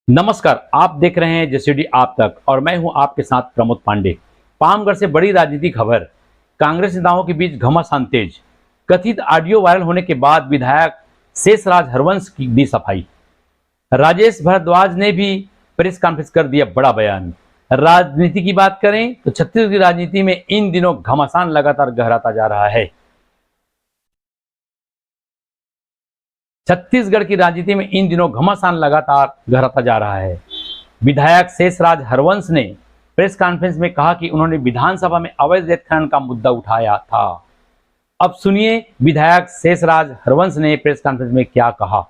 नमस्कार, आप देख रहे हैं जेसीडी आप तक और मैं हूं आपके साथ प्रमोद पांडे। पामगढ़ से बड़ी राजनीतिक खबर। कांग्रेस नेताओं के बीच घमासान तेज। कथित ऑडियो वायरल होने के बाद विधायक शेषराज हरवंश की दी सफाई। राजेश भारद्वाज ने भी प्रेस कॉन्फ्रेंस कर दिया बड़ा बयान। राजनीति की बात करें तो छत्तीसगढ़ की राजनीति में इन दिनों घमासान लगातार गहराता जा रहा है। छत्तीसगढ़ की राजनीति में इन दिनों घमासान लगातार गहराता जा रहा है। विधायक शेषराज हरवंश ने प्रेस कॉन्फ्रेंस में कहा कि उन्होंने विधानसभा में अवैध रेत खनन का मुद्दा उठाया था। अब सुनिए विधायक शेषराज हरवंश ने प्रेस कॉन्फ्रेंस में क्या कहा।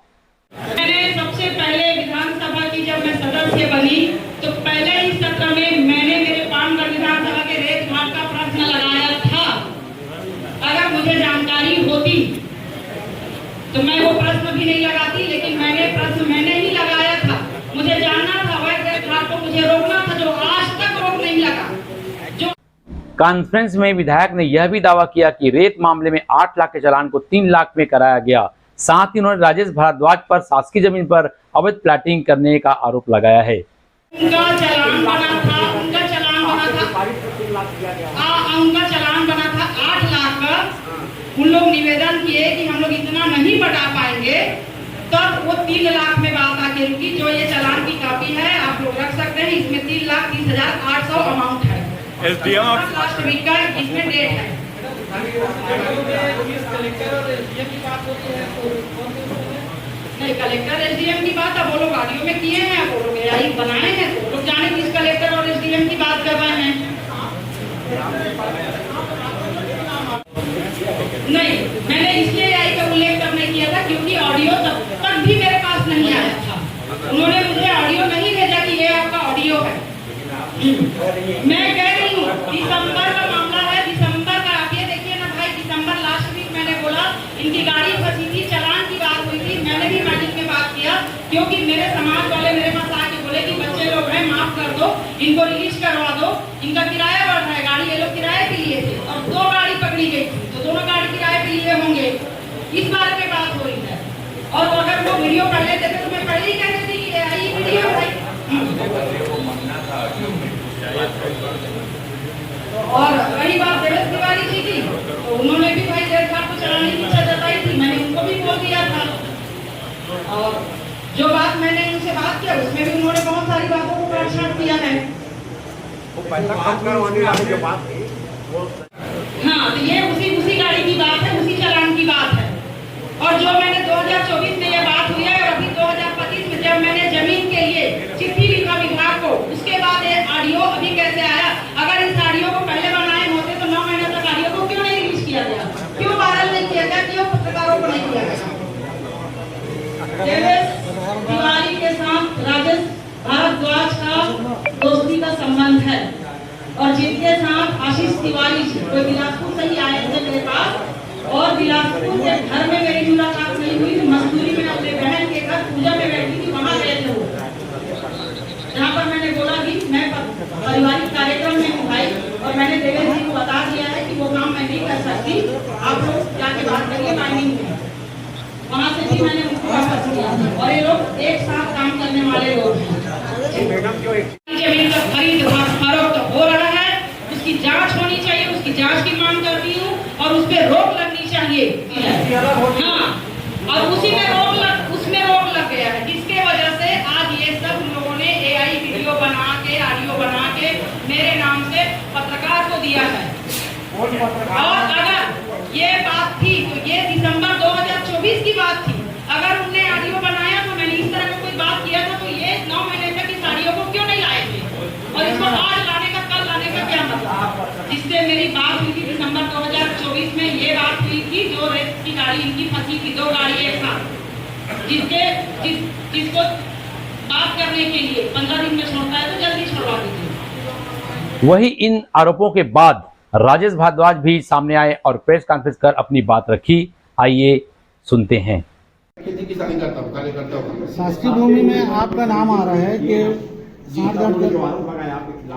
मैंने सबसे पहले विधानसभा की जब मैं सदस्य बनी तो पहले ही सत्र में मैंने मेरे पामगढ़ विधानसभा के रेत घाट का प्रश्न लगाया था। अगर मुझे जानकारी होती तो मैं वो प्रश्न भी नहीं लगाती, लेकिन मैंने ही लगाया था। मुझे जानना था अवैध रेत घाट को मुझे रोकना था, जो आज तक रोक नहीं लगा। कॉन्फ्रेंस में विधायक ने यह भी दावा किया कि रेत मामले में 8 लाख के चालान को 3 लाख में कराया गया। साथ ही उन्होंने राजेश भारद्वाज पर शासकीय जमीन पर अवैध प्लाटिंग करने का आरोप लगाया है। उनका चलान बना था 8 लाख का। उन लोग निवेदन किए कि हम लोग इतना नहीं बढ़ा पाएंगे, तब वो 3 लाख में बात आके रुकी। जो ये चलान की कॉपी है आप लोग रख सकते हैं, इसमें 3,30,800 अमाउंट है। लास्ट वीक का इसमें डेट है। नहीं, कलेक्टर एसडीएम की बात अब वो लोग ऑडियो में किए हैं, वो लोग एआई बनाए हैं, तो लोग जाने किस कलेक्टर और एसडीएम की बात कर रहे हैं। नहीं, मैंने इसलिए एआई का उल्लेख तब नहीं किया था क्योंकि ऑडियो तब तक भी मेरे पास नहीं आया था। उन्होंने मुझे ऑडियो नहीं भेजा कि ये आपका ऑडियो है। मैं कह रही हूँ दिसंबर का मामला है, दिसंबर का आप ये देखिए ना भाई, दिसंबर लास्ट वीक मैंने बोला इनकी गाड़ी फंसी थी, चलान की बात हुई थी। मैंने भी मीटिंग में बात किया क्योंकि मेरे समाज वाले मेरे पास आके बोले कि बच्चे लोग हैं, माफ कर दो, इनको रिलीज करवा दो, इनका किराया बढ़ रहा है। गाड़ी ये लोग किराए पे लिए थे और 2 गाड़ी पकड़ी गई थी, तो दोनों गाड़ी किराए पे लिए होंगे। इस बारे में बात हो रही है। और अगर वो वीडियो कर लेते थे तो मैं पहले ही कह देती कि आई वीडियो भाई। और वही बात देवेश तिवारी जी की, तो उन्होंने भी भाई रेत घाट को चलाने की इच्छा जताई थी, मैंने उनको भी बोल दिया था। और जो बात मैंने उनसे बात किया उसमें भी उन्होंने बहुत सारी बातों को काट किया है। हाँ, तो ये उसी गाड़ी की बात है, उसी चलान की बात है। और जो मैंने 2024 में ये बात हुई है और अभी 2025 में जब मैंने जमीन के लिए चिट्ठी लिखा विभाग को, उसके बाद ये ऑडियो अभी कैसे आया? अगर इस ऑडियो को पहले बनाए होते तो 9 महीने तक ऑडियो को क्यों नहीं रिलीज किया गया, क्यों वायरल नहीं किया गया, क्यों पत्रकारों को नहीं किया गया? देवेश तिवारी के साथ राजेश भारद्वाज का दोस्ती का संबंध है और जिनके साथ आशीष तिवारी जी कोई बिलासपुर से ही आए थे मेरे पास, और बिलासपुर के घर में मेरी मुलाकात नहीं हुई, मजदूरी में अपने बहन के घर पूजा में बैठी थी, वहां गए थे वो, जहाँ पर मैंने बोला कि मैं पारिवारिक कार्यक्रम में हूँ भाई, और मैंने देवेश जी को बता दिया है कि वो काम मैं नहीं कर सकती, आप लोग जाके बात करिए माइनिंग में। वहाँ से भी मैंने उनको वापस किया और ये लोग एक साथ काम करने वाले लोग हैं। जमीन का खरीद फरोख्त हो रहा है, उसकी जांच होनी चाहिए, उसकी जांच की मांग करती हूँ और उस पर रोक लगनी चाहिए। हाँ, और उसमें रोक लग गया है, जिसके वजह से आज ये सब लोगों ने एआई वीडियो बना के ऑडियो बना के मेरे नाम से पत्रकार को दिया है। और अगर ये बात थी तो ये दिसंबर 2024 की बात थी। अगर उनने ऑडियो बनाया तो मैंने इस तरह का कोई बात किया था तो ये 9 महीने तक इस ऑडियो को क्यों नहीं लाए थे, और इसको आज लाने का, कल लाने का क्या मतलब? जिससे मेरी बात हुई थी दिसंबर 2024 में, ये बात हुई थी जो रेत की गाड़ी इनकी फंसी थी, 2 गाड़ी एक साथ, जिसको बात करने के लिए 15 दिन में छोड़ता है तो जल्दी छोड़वा दीजिए। वही इन आरोपों के बाद राजेश भारद्वाज भी सामने आए और प्रेस कॉन्फ्रेंस कर अपनी बात रखी। आइए सुनते हैं। शासकीय भूमि में आपका नाम आ रहा है कि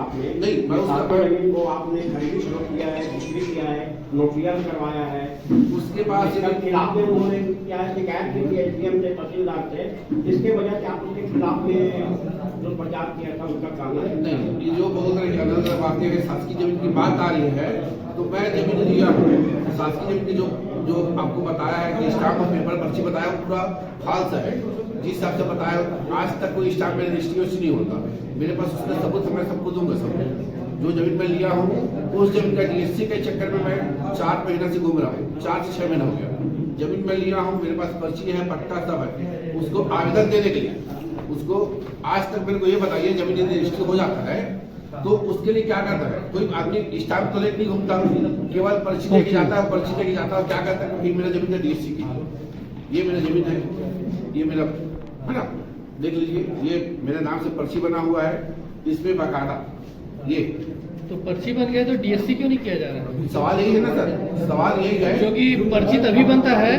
आपने नहीं, मैं उसका- सातों जमीन को आपने खरीदी शुरू किया है, बिक्री किया है, नोटियाल करवाया है, उसके बाद इसके खिलाफ में उन्होंने क्या है शिकायत की थी एसडीएम से, तहसीलदार से, इसके वजह से आप उसके खिलाफ में जो प्रचार किया था उसका कहना है। नहीं, ये जो बोल रहे हैं अलग अलग बातें हैं, शासकीय जमीन की बात आ रही है तो मैं जमीन लिया हूँ। शासकीय जमीन की जो आपको बताया है कि स्टाम्प और पेपर पर्ची बताया वो पूरा फाल्स है। जिस हिसाब से बताया आज तक कोई स्टाम्प में रजिस्ट्री नहीं होता। मेरे पास उसका सबूत मैं सबको दूंगा सब। जो जमीन मैं लिया हूँ उस जमीन का डीएससी के चक्कर में मैं 4 महीना से घूम रहा हूँ, 4 से 6 महीना हो गया। जमीन मैं लिया हूँ, मेरे पास पर्ची है, पट्टा सब है। उसको आवेदन देने के लिए उसको आज तक मेरे को ये बताइए जमीन यदि रजिस्ट्री हो जाता है तो उसके लिए क्या करता है? कोई आदमी स्टाम्प तो लेके नहीं घूमता, केवल पर्ची लेके जाता है, पर्ची लेके जाता है, क्या करता है कि मेरा जमीन है डीएससी की, ये मेरा जमीन है, ये मेरा है ना, देख लीजिए ये मेरे नाम से पर्ची बना हुआ है, इसमें बाकायदा ये तो पर्ची बन गया तो डीएससी क्यों नहीं किया जा रहा है? सवाल यही है ना सर, सवाल यही है क्योंकि पर्ची तभी बनता है।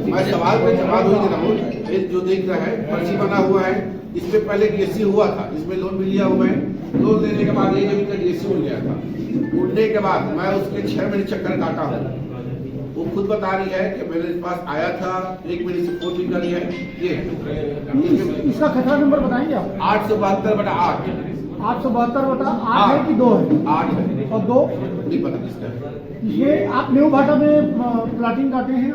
मैं सवाल पे जवाब वही दे रहा हूँ। ये जो देख रहा है पर्ची बना हुआ है, इसमें पहले डीएससी हुआ था, इसमें लोन भी लिया हुआ है। लोन लेने के बाद ये जमीन का डीएससी उड़ गया था। उड़ने के बाद मैं उसके 6 महीने चक्कर काटा हूँ। वो खुद बता रही है कि मेरे पास आया था, 1 महीने से फोन भी करी है। ये इसका खतरा नंबर बताएंगे आप? 872/8 872 बता 8 है कि 2 है? 8 है, और 2 नहीं पता किसका है। ये आप न्यू भाटा में प्लाटिंग काटे हैं?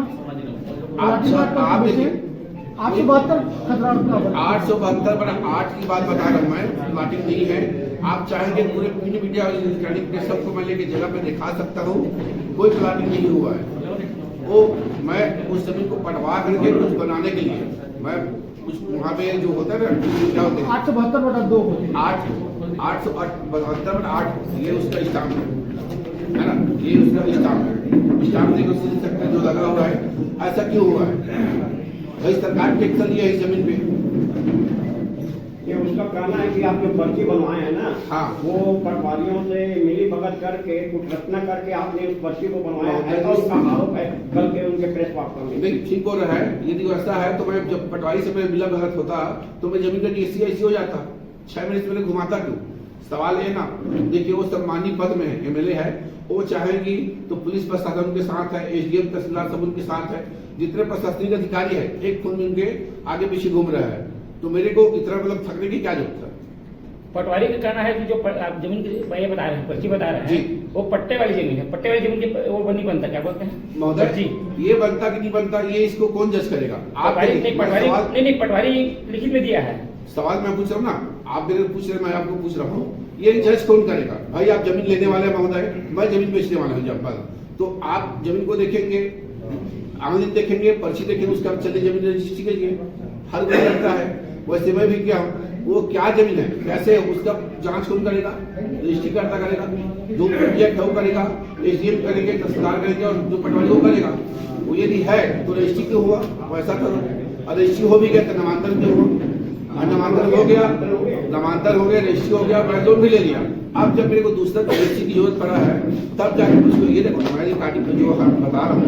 प्लाटिंग काट कर आप बेचे? 872 खतरा नंबर 872/8 की बात बता रहा हूँ मैं, प्लाटिंग नहीं है। आप चाहेंगे पूरे प्रिंट मीडिया और इलेक्ट्रॉनिक प्रेस सबको मैं लेके जगह पे दिखा सकता हूँ, कोई प्लाटिंग नहीं हुआ है। वो मैं उस जमीन को पटवा करके कुछ बनाने के लिए मैं कुछ वहाँ पे जो होता है ना क्या होते हैं 872/2 होते हैं। 872/8 ये उसका स्टाम्प है ना, ये उसका स्टाम्प है। स्टाम्प देखो सील सकते हैं जो लगा हुआ है। ऐसा क्यों हुआ है भाई? सरकार टैक्स लिया है इस जमीन पे। ये उसका कहना है कि आप जो पर्ची बनवाए हैं ना, हाँ। वो पटवारियों से मिली भगत करके कुछ रचना करके आपने उस पर्ची को बनवाया है, ऐसा उसका आरोप है कल के उनके प्रेस वार्ता में। नहीं ठीक हो रहा है। यदि वैसा है तो मैं जब पटवारी से मिला भगत होता तो मैं जमीन का डीएससी ऐसी हो जाता, 6 महीने से मैंने घुमाता क्यों? सवाल है ना, देखिए वो सम्मानित पद में है, एमएलए है, वो चाहेगी तो पुलिस प्रशासन उनके साथ है, एसडीएम तहसीलदार सब उनके साथ है, जितने प्रशासनिक अधिकारी है एक खून में उनके आगे पीछे घूम रहा है। तो मेरे को इतना मतलब थकने की क्या जरूरत है? पटवारी का कहना है कि जो आप जमीन की ये बता रहे हैं, पर्ची बता रहे जी। हैं, वो पट्टे वाली जमीन है। पट्टे वाली जमीन की वो नहीं बनता, क्या बोलते हैं महोदय जी? ये बनता कि नहीं बनता ये इसको कौन जज करेगा? आप पटवारी लिखित में दिया है। सवाल मैं पूछ रहा हूँ ना, आप मेरे पूछ रहे, मैं आपको पूछ रहा हूँ, ये जज कौन करेगा? भाई आप जमीन लेने वाले हैं महोदय, मैं जमीन बेचने वाला हूँ जब तो आप जमीन को देखेंगे, आमदनी देखेंगे, पर्ची देखेंगे, उसका चलिए जमीन रजिस्ट्री कीजिए। हर कोई करता है, वैसे मैं भी क्या हूँ, वो क्या जमीन है कैसे उसका जांच कौन करेगा? रजिस्ट्री करता करेगा, जो प्रोजेक्ट है वो करेगा, एसडीएम करेंगे, तहसीलदार करेंगे और जो पटवारी वो करेगा। वो यदि है तो रजिस्ट्री क्यों हुआ? वैसा करो। और रजिस्ट्री हो भी गया तो नामांतरण क्यों हुआ? नामांतरण हो गया, नामांतरण हो गया, रजिस्ट्री हो गया, मैं लोन भी ले लिया। अब जब मेरे को दूसरा रजिस्ट्री की जरूरत पड़ा है तब जाकर मुझको ये देखो हमारी पार्टी में जो हम बता रहा हूँ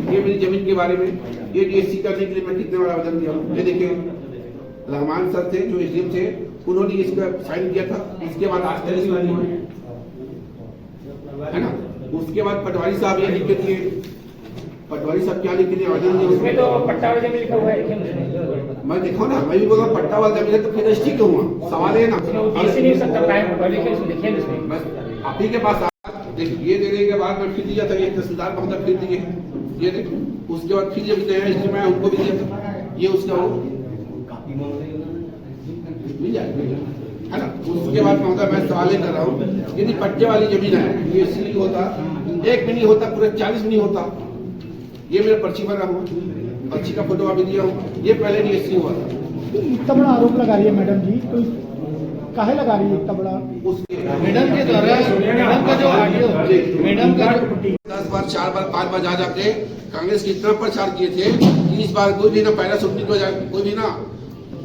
ये मेरी जमीन के बारे में, ये डीएससी करने के लिए मैं कितने बड़ा आवेदन दिया हूँ। ये देखिए रहमान सर थे जो एसडीएम थे, उन्होंने इसका साइन किया था, इसके बाद आज तक इसमें नहीं है ना। उसके बाद पटवारी साहब ये लिख के दिए, पटवारी साहब क्या लिख के दिए आवेदन दिए उसमें तो पट्टा वाली जमीन लिखा हुआ है। मैं देखो ना, मैं भी बोला पट्टा वाला जमीन है तो फिर रजिस्ट्री क्यों हुआ? सवाल है ना। डीएससी नहीं हो सकता, लिखिए इसमें। बस आप ही के पास देखिए, ये देने के बाद मैं फिर दिया था, ये तहसीलदार महोदय फिर दिए, ये देखो। उसके बाद फिर जब नया इसलिए मैं उनको भी दिया था, ये उसका वो मिल जाए है ना। उसके बाद महोदय मैं सवाल कर रहा हूँ, यदि पट्टे वाली जमीन है ये इसलिए होता 1 भी नहीं होता, पूरे 40 भी नहीं होता। ये मेरा पर्ची बना हुआ, पर्ची का फोटो अभी दिया हूँ, ये पहले डीएससी हुआ था। इतना बड़ा आरोप लगा रही है मैडम जी, तो काहे लगा रही है इतना बड़ा? मैडम के द्वारा मैडम का जो ऑडियो, मैडम का 10 बार 4 बार 5 बार जा जाके कांग्रेस की इतना प्रचार किए थे कि इस बार कोई भी ना पैरा सुनने को कोई भी ना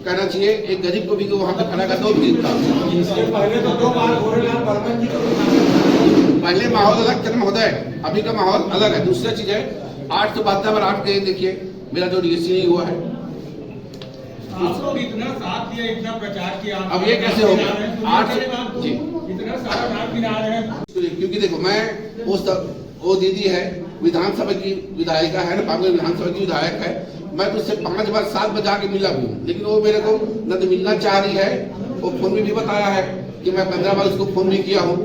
कहना चाहिए, एक गरीब को भी वहां पे खड़ा कर दो था। पहले तो 2 बार पहले माहौल अलग था महोदय, अभी का माहौल अलग है। दूसरा चीज है 872/8 देखिए मेरा जो डीएससी नहीं हुआ है, आप लोग इतना साथ दिया, इतना प्रचार किया, अब ये कैसे हो गया? 8 जी इतना सारा नाम गिना रहे हैं। क्योंकि देखो मैं वो दीदी है विधानसभा की विधायिका है ना, पामगढ़ विधानसभा की विधायक है, मैं तो उससे 5 बार 7 बार जाके मिला भी हूँ, लेकिन वो मेरे को न तो मिलना चाह रही है। वो फोन में भी बताया है कि मैं 15 बार उसको फोन भी किया हूँ।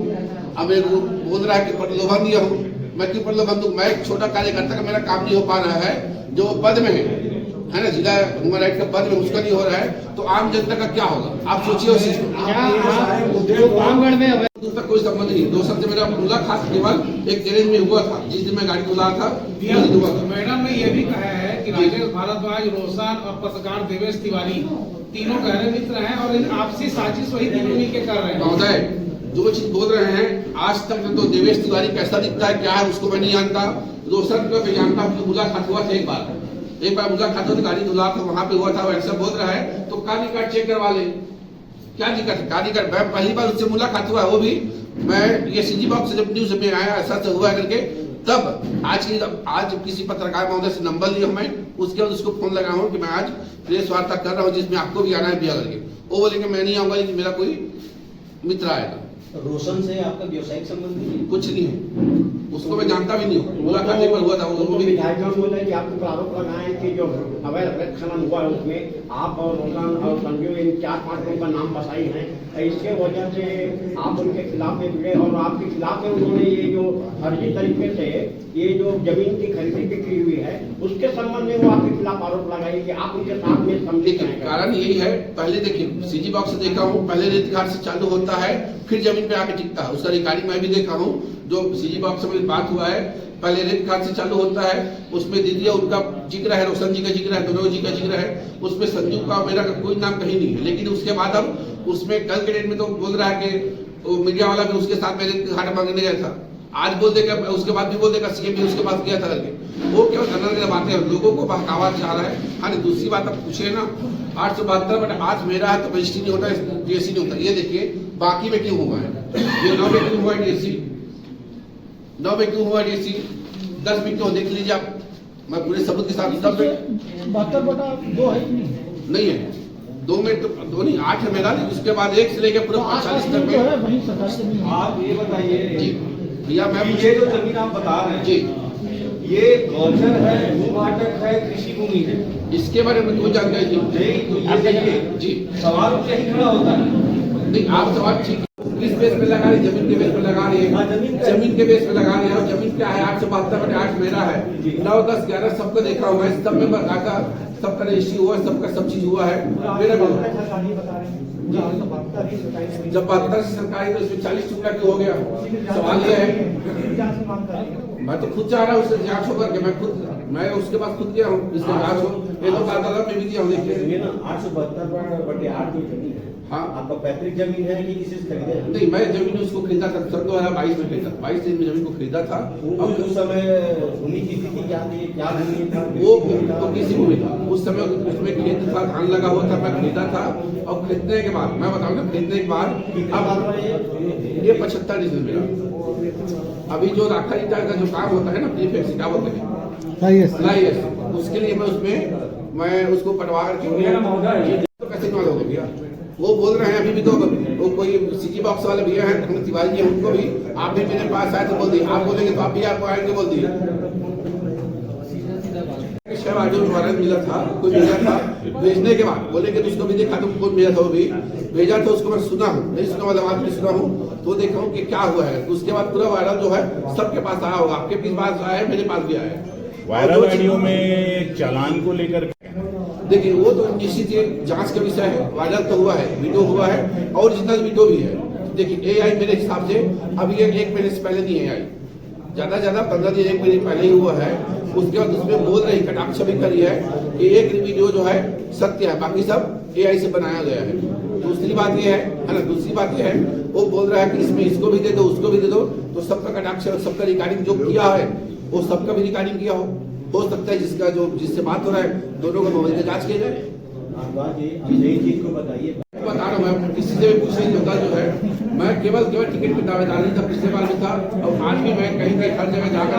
अब मेरे को बोल रहा है कि प्रलोभन दिया हूँ। मैं क्यों प्रलोभन दूं? मैं एक छोटा कार्यकर्ता का मेरा काम नहीं हो पा रहा है, जो पद में है ना, जिला ह्यूमन राइट का पद में उसका नहीं हो रहा है, तो आम जनता का क्या होगा? आप सोचिए उस चीज को। पामगढ़ में उसका कोई संबंध नहीं। 2 शब्द मेरा मुलाकात केवल एक गैरेज में हुआ था, जिस दिन मैं गाड़ी बुला था हुआ था। मैडम ने ये भी कहा है कि राजेश भारद्वाज, रोशन और पत्रकार देवेश तिवारी तीनों गहरे मित्र हैं और इन आपसी साजिश वही तीनों मिलकर कर रहे हैं। महोदय जो चीज बोल रहे हैं, आज तक तो देवेश तिवारी कैसा दिखता है क्या है उसको मैं नहीं जानता। रोशन को मैं जानता हूँ, मुलाकात हुआ था एक बार मुलाकात हुआ, गाड़ी धुला था, वहां पे हुआ था। वैसा बोल रहा है तो काली कार्ड चेक करवा ले, क्या दिक्कत है? काली कार्ड मैं पहली बार उससे मुलाकात हुआ, वो भी मैं ये सीजी बॉक्स से जब न्यूज में आया ऐसा से हुआ करके, तब आज किसी पत्रकार महोदय से नंबर लिया मैं, उसके बाद उसको फोन लगा हूँ कि मैं आज प्रेस वार्ता कर रहा हूँ जिसमें आपको भी आना है बिया करके। वो बोलेंगे मैं नहीं आऊंगा, लेकिन मेरा कोई मित्र आएगा। रोशन से आपका व्यवसायिक संबंध नहीं है? कुछ नहीं है, उसको मैं जानता भी नहीं हूँ। मुलाकात एक बार हुआ था, वो भी विधायक बोल रहे कि आपके आरोप लगाए कि जो अवैध खनन हुआ है उसमें आप और रोशन और संजू इन 4-5 लोगों का नाम बसाई है, इसके वजह से आप उनके खिलाफ में जुड़े और आपके खिलाफ में उन्होंने ये जो फर्जी तरीके से ये जो जमीन की खरीदी बिक्री हुई है उसके संबंध में वो आपके खिलाफ आरोप लगाए कि आप उनके साथ में सम्मिलित हैं। कारण यही है, पहले देखिए सीजी बॉक्स से देखा हूँ, पहले रेत घाट से चालू होता है फिर जमीन पे आके टिकता है। उसका रिकॉर्डिंग मैं भी देखा हूँ, जो सीजी बॉक्स में बात हुआ है, पहले रेत घाट से चालू होता है, उसमें दीदी उनका जिक्र है, रोशन जी का जिक्र है, दोनों जी का जिक्र है, उसमें संजू का मेरा कोई नाम कहीं नहीं है। लेकिन उसके बाद अब उसमें कल के डेट में तो बोल रहा है कि मीडिया वाला भी उसके साथ में रेत घाट मांगने गया था, आज बोल देगा, उसके बाद भी बोल देगा सीएम भी उसके पास गया था करके। वो केवल करने की बातें हैं, लोगों को बहकावा चाह रहा है। हाँ, दूसरी बात आप पूछे ना 872, बट आज मेरा है तो रजिस्ट्री नहीं होता, डीएससी नहीं होता। ये देखिए बाकी में क्यों हुआ है, ये 9 में क्यों हुआ है डीएससी, 9 में क्यों हुआ डीएससी, 10 में क्यों, देख लीजिए आप, मैं पूरे सबूत के साथ। 72/2 है कि नहीं है, 2 में तो 2 नहीं 8 है मेरा, उसके बाद 1 से लेकर पूरा 45 तक में। वही सरकार से नहीं है। आप ये बताइए जी भैया, मैं ये जो जमीन आप बता रहे हैं जी, ये गौचर है, भूभाटक है, कृषि भूमि है, इसके बारे में कोई जानकारी नहीं। नहीं तो ये देखिए जी सवाल यही खड़ा होता है। नहीं, आप सवाल ठीक किस बेस पे लगा रही, जमीन के बेस पे लगा रही है, जमीन के बेस पे लगा रही है। जमीन क्या है, 872/8 मेरा है, 9, 10, 11 सबको देखा हुआ है, सब में बताता, सबका रजिस्ट्री हुआ है, सबका सब चीज हुआ है मेरा। जब 72 से सरकारी तो इसमें 40 टुकड़ा क्यों हो गया? सवाल ये है, मैं तो खुद चाह रहा हूँ उससे जांच हो करके, मैं उसके पास खुद गया हूँ, इससे जांच हो, ये तो अदालत में भी दिया हूँ। देखिए ना 872/8 जो जमीन है, हाँ, आपका पैतृक जमीन है कि किसी से खरीदे हैं? नहीं, मैं जमीन उसको खरीदा था 2022 में खरीदा, 22 में जमीन को खरीदा था। अब उस समय भूमि की स्थिति क्या थी, क्या भूमि था? वो तो किसी भूमि था, उस समय उसमें खेत था, धान लगा हुआ था, मैं खरीदा था। और खरीदने के बाद मैं बताऊँ ना, खरीदने के बाद अब ये 75 डीजल मेरा। अभी जो राखा ईटा का जो काम होता है ना, प्रीफेक्स क्या बोलते हैं, उसके लिए मैं उसमें मैं उसको पटवा करके तो कैसे मालूम हो गया। वो बोल रहे हैं अभी भी, तो वो कोई सीजी बॉक्स वाले भैया हैं धर्म तिवारी जी, उनको भी आप भी मेरे पास आए तो बोल दिए, आप बोलेंगे तो आप भी आपको आएंगे बोल दिए। वारंट मिला था, कोई भेजा था, भेजने के बाद बोलेंगे तो उसको भी देखा, तो कौन भेजा था, वो भी भेजा था, उसको मैं सुना हूँ, नहीं सुना वाला बात भी सुना हूँ, तो देखा हूँ कि क्या हुआ है। उसके बाद पूरा वायरल जो है सबके पास आया होगा, आपके पास आया है, मेरे पास भी आया है। वायरल वीडियो में चालान को लेकर देखिए वो तो निश्चित ही जांच का विषय है। वायरल तो हुआ है, वीडियो हुआ है, और जितना वीडियो भी है। देखिए एआई मेरे हिसाब से अभी एक महीने से पहले नहीं है, एआई ज्यादा 15 दिन 1 महीने पहले ही हुआ है। उसके बाद उसमें बोल रही कटाक्ष भी करी है कि एक वीडियो जो है सत्य है, बाकी सब एआई से बनाया गया है। दूसरी बात ये है ना, दूसरी बात ये है, वो बोल रहा है कि इसमें इसको भी दे दो, उसको भी दे दो, तो सबका कटाक्ष, सबका रिकॉर्डिंग जो किया है वो सबका भी रिकॉर्डिंग किया हो सकता है, जिसका जो जिससे बात हो रहा है दोनों का मोबाइल जांच किया जाए। चीज को बताइए, बता रहा हूँ मैं, किसी से भी पूछने होता जो है, मैं केवल टिकट पे दावेदारी था, पिछले बार भी था, और आज भी मैं कहीं हर जगह जाकर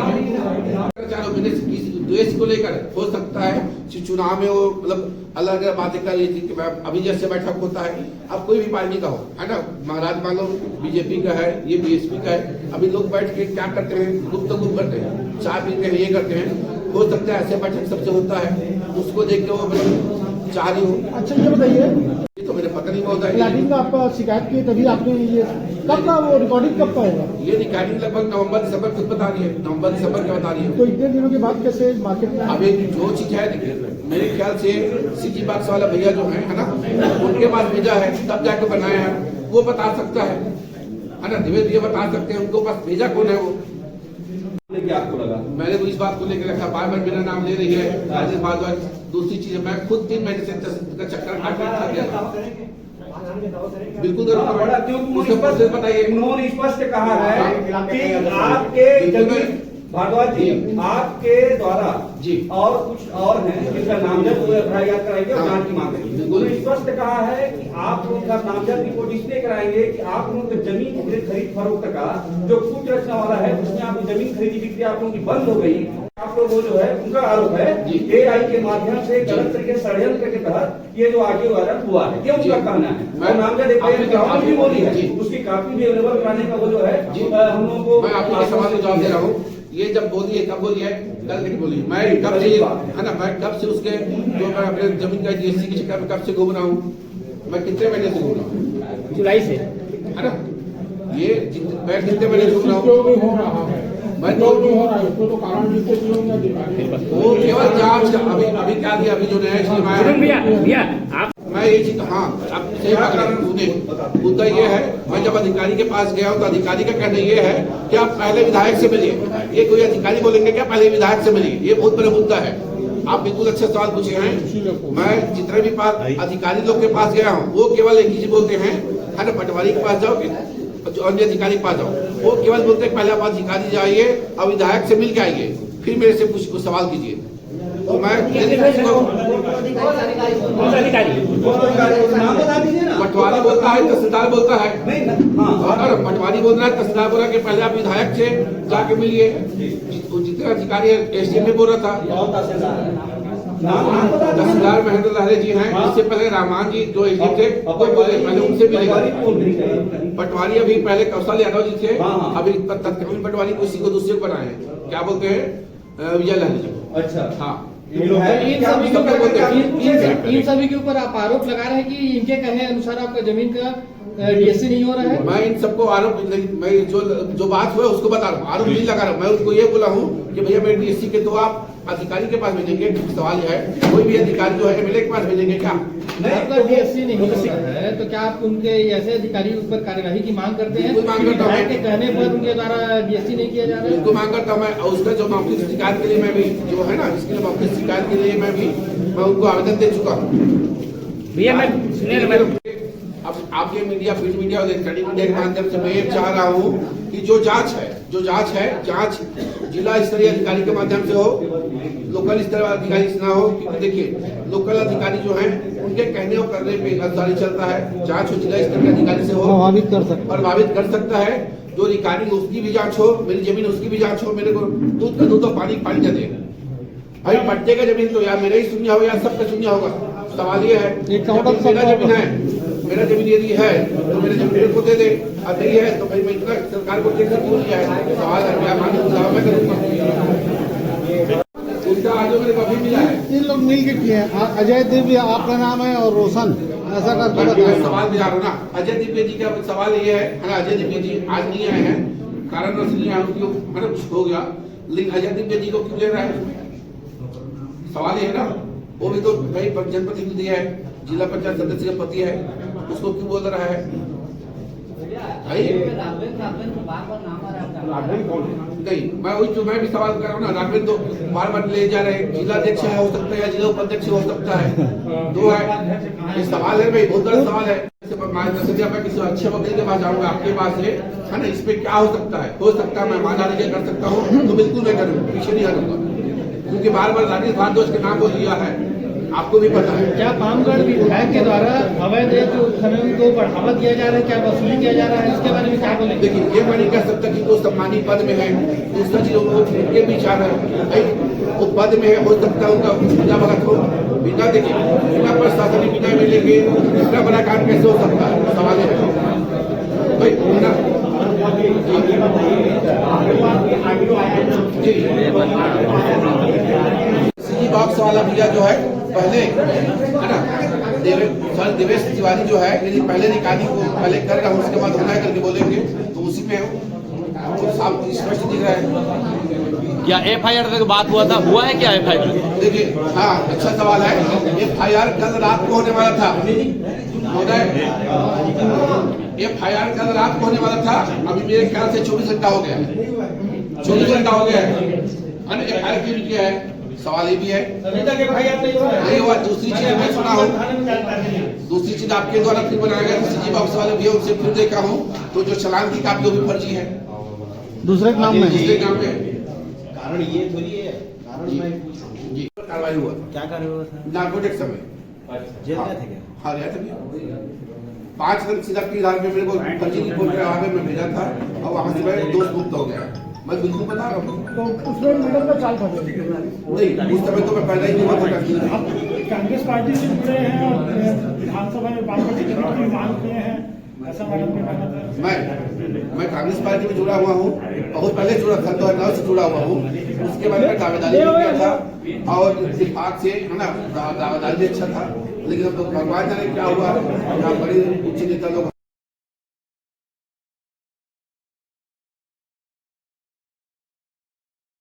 तो मैंने किसी द्वेष को लेकर हो सकता है कि चुनाव में वो मतलब अलग अलग बातें कर रही थी कि मैं अभी जैसे बैठक होता है, अब कोई भी पार्टी का हो, है ना, महाराज मान लो बीजेपी का है, ये बीएसपी का है, अभी लोग बैठ के क्या करते हैं, गुप्त करते हैं, चाय पीते हैं, ये करते हैं, हो सकता है ऐसे बैठक सबसे होता है, उसको देख के वो चाह रही हूँ। अच्छा ये बताइए, ये तो मेरे पता नहीं होता है, प्लाटिंग का आप शिकायत की तभी आपने ये कब का वो रिकॉर्डिंग कब का होगा? ये रिकॉर्डिंग लगभग नवंबर दिसंबर खुद बता रही है, नवंबर दिसंबर क्या बता रही है। तो इतने दिनों के बाद कैसे मार्केट में? अब एक जो चीज है देखिए, मेरे ख्याल से सिटी बॉक्स वाला भैया जो है ना, उनके पास भेजा है तब जाके बनाया है, वो बता सकता है ना, धीरे धीरे बता सकते हैं उनको पास भेजा कौन है वो। क्या आपको लगा? मैंने तो इस बात को लेकर रखा, बार बार मेरा नाम ले रही है राजेश भारद्वाज। दूसरी चीज है, मैं खुद 3 महीने से का चक्कर काट गया। बिल्कुल करूँगा, उसके ऊपर बताइए। उन्होंने स्पष्ट कहा है कि आपके भारद्वाज जी, आपके द्वारा जी और कुछ और हैं जिनका नामजद याद कराएंगे और जांच की मांग करेंगे। उन्होंने स्पष्ट कहा है कि आप उनका नामजद रिपोर्ट इसलिए कराएंगे कि आप लोगों की जमीन खरीद फरोख्त का जो कूट रचना वाला है, उसमें आपकी जमीन खरीदी बिक्री आप लोगों की बंद हो गई। आप लोग वो जो है उनका आरोप है AI के माध्यम से गलत तरीके षड्यंत्र के तहत ये जो ऑडियो वायरल हुआ है, ये उनका कहना है। और नामजद एक भी बोली है, उसकी कॉपी भी अवेलेबल कराने का वो जो है हम लोगों को। मैं आपके सवाल का जवाब दे रहा हूँ। ये जब बोली है, कब बोली है, कल नहीं बोली। मैं कब से, है ना, मैं कब से उसके जो मैं अपने जमीन का GST के चक्कर में कब से घूम रहा हूँ, मैं कितने महीने से घूम रहा हूँ, जुलाई से, है ना, ये मैं कितने महीने से घूम रहा हूँ, मैं तो वो केवल जांच। अभी क्या दिया, अभी जो नया भैया आप मैं ये चीज, हाँ अब सही बात कर रहे हैं। मुद्दा ये है, मैं जब अधिकारी के पास गया हूँ तो अधिकारी का कहना ये है कि आप पहले विधायक से मिलिए। ये कोई अधिकारी बोलेंगे क्या पहले विधायक से मिलिए, ये बहुत बड़ा मुद्दा है। आप बिल्कुल अच्छा सवाल पूछे हैं। मैं जितने भी अधिकारी लोग के पास गया हूँ वो केवल एक ही चीज बोलते हैं, है ना, पटवारी के पास जाओ, जो अन्य अधिकारी के पास जाओ, वो केवल बोलते हैं पहले आप अधिकारी जाइए और विधायक से मिल के आइए, फिर मेरे से कुछ सवाल कीजिए। तो मैं पटवारी बोलता है, तहसीलदार बोलता है, और पटवारी बोल रहा है, तहसीलदार बोल रहा है कि पहले आप विधायक से जाके मिलिए। जितने अधिकारी SDM में बोल रहा था, तहसीलदार महेंद्र लहरे जी हैं, इससे पहले रामान जी जो SDM थे वो बोले पहले उनसे मिलेगा। पटवारी अभी पहले कौशल यादव जी थे, अभी तत्कालीन पटवारी किसी को दूसरे को बनाए हैं, क्या बोलते हैं, विजय लहरे जी को। अच्छा, हाँ, इन सभी के ऊपर आप आरोप लगा रहे हैं कि इनके कहने अनुसार आपका जमीन का DSC नहीं हो रहा है। मैं इन सबको आरोप नहीं, मैं जो बात हुआ उसको बता रहा हूँ, आरोप नहीं लगा रहा हूँ। मैं उनको ये बोला हूँ कि भैया मेरे DSC के तो आप अधिकारी के पास भेजेंगे, सवाल है कोई भी अधिकारी जो है MLA के पास भेजेंगे क्या? आपका DSC नहीं है तो क्या आप उनके ऐसे अधिकारी ऊपर कार्यवाही की मांग करते हैं? मांग करता हूँ, के कहने पर उनके द्वारा DSC नहीं किया जा रहा है, उनको मांग करता हूँ मैं। और उसका जो मौखिक शिकायत के लिए मैं भी जो है ना, इसके लिए मौखिक शिकायत के लिए मैं उनको आवेदन दे चुका हूँ। भैया मैं सुनिए, अब आपके मीडिया, प्रिंट मीडिया और इलेक्ट्रॉनिक मीडिया के माध्यम से मैं ये चाह रहा हूँ कि जो जांच है जांच जिला स्तरीय अधिकारी के माध्यम से हो, लोकल स्तर वाले अधिकारी से ना हो। क्योंकि देखिए लोकल अधिकारी जो हैं उनके कहने और करने पे गद्दारी चलता है। जांच हो जिला स्तर के अधिकारी से हो, प्रभावित कर सकता है। जो रिकॉर्डिंग उसकी भी जांच हो, मेरी जमीन उसकी भी जांच हो, मेरे को दूध का दूध और पानी पानी न दे। भाई पट्टे का जमीन तो यार मेरा ही शून्य हो या सबका शून्य होगा। सवाल ये है, मेरा जमीन है, मेरा जमीन यदि है तो मेरे जमीन को दे दे, और नहीं है तो भाई मैं इतना सरकार को टेंशन क्यों लिया है? सवाल है, क्या मांगे मैं करूँगा। उनका आज मेरे को अभी मिला है, 3 लोग मिल के किए हैं। अजय दिव्य आपका नाम है और रोशन ऐसा कर सवाल दिया रहा ना। अजय दिव्य जी का सवाल ये है ना, अजय दिव्य जी आज नहीं आए हैं, कारण मतलब हो गया, लेकिन अजय दिव्य जी को क्यों ले रहा है? सवाल ये है ना, वो भी तो भाई जनप्रतिनिधि है, जिला पंचायत सदस्य का पति है, उसको क्यों बोल रहा है? नहीं, मैं भी सवाल कर रहा हूँ ना। राघवेंद्र तो बार बार ले जा रहे हैं, जिला अध्यक्ष हो सकता है या जिला उपाध्यक्ष हो सकता है, दो है। ये सवाल है भाई, बहुत बड़ा सवाल है। मैं किसी अच्छे वकील के पास जाऊंगा आपके पास है ना, इस पे क्या हो सकता है? हो सकता है मैं मानहानि कर सकता हूँ, तो बिल्कुल मैं करूँगा, पीछे नहीं हटूंगा, क्योंकि बार बार राजेश भारद्वाज के नाम बोल दिया है, आपको भी पता है। क्या पामगढ़ विधायक के द्वारा अवैध खनन को बढ़ावा दिया जा रहा है, क्या वसूली किया जा रहा है, इसके बारे में क्या बोलेंगे? देखिए, ये मैं नहीं कह सकता कि वो सम्मानी पद में है, दूसरा चीज उनके विचार है भाई, वो पद में है, हो सकता है उनका पूजा भगत हो, बिना देखिए बिना प्रशासनिक बिना मिले के इतना बड़ा काम कैसे हो सकता है, सवाल है भाई ना। जी बॉक्स वाला भैया जो है पहले है ना, देवेश तिवारी जो है, यदि पहले निकाली को पहले कर रहा हूँ उसके बाद होना है करके बोलेंगे तो उसी में तो साफ स्पष्ट दिख रहा है। क्या FIR तक बात हुआ था, हुआ है क्या FIR? देखिए, हाँ अच्छा सवाल है। FIR कल रात को होने वाला था महोदय, FIR कल रात को होने वाला था, अभी मेरे ख्याल से 24 घंटा हो गया, 24 घंटा हो गया है। FIR क्यों किया है, सवाल ये भी है। नहीं हुआ। दूसरी चीज मैं सुना हूँ, दूसरी चीज आपके द्वारा फिर बनाया गया सीजी बॉक्स वाले भी, उनसे फिर देखा हूँ तो जो चलान की कापी वो भी फर्जी है, दूसरे नाम में दूसरे काम में। कारण ये थोड़ी है, कारण मैं जी कार्रवाई हुआ, क्या कार्य हुआ था? नार्कोटिक समय जेल गए थे क्या? हाँ गया था। 5 रन सीधा की धार में मेरे को फर्जी रिपोर्ट के आगे में भेजा था और वहाँ से मैं दोष मुक्त हो गया। मैं बिल्कुल बता रहा हूँ, तो उसमें मेडल का चाल था नहीं उस समय तो मैं पहले ही नहीं हुआ था। आप कांग्रेस पार्टी से जुड़े हैं और विधानसभा में बागपत टिकट की मांग किए हैं, ऐसा मैडम ने कहा था। मैं कांग्रेस पार्टी में जुड़ा हुआ हूँ, बहुत पहले जुड़ा था, 2009 से जुड़ा हुआ हूँ। उसके बाद मैं दावेदारी भी किया था और विभाग से है ना दावेदारी भी अच्छा था, लेकिन अब तो भगवान जाने क्या हुआ, यहाँ बड़े उच्च नेता लोग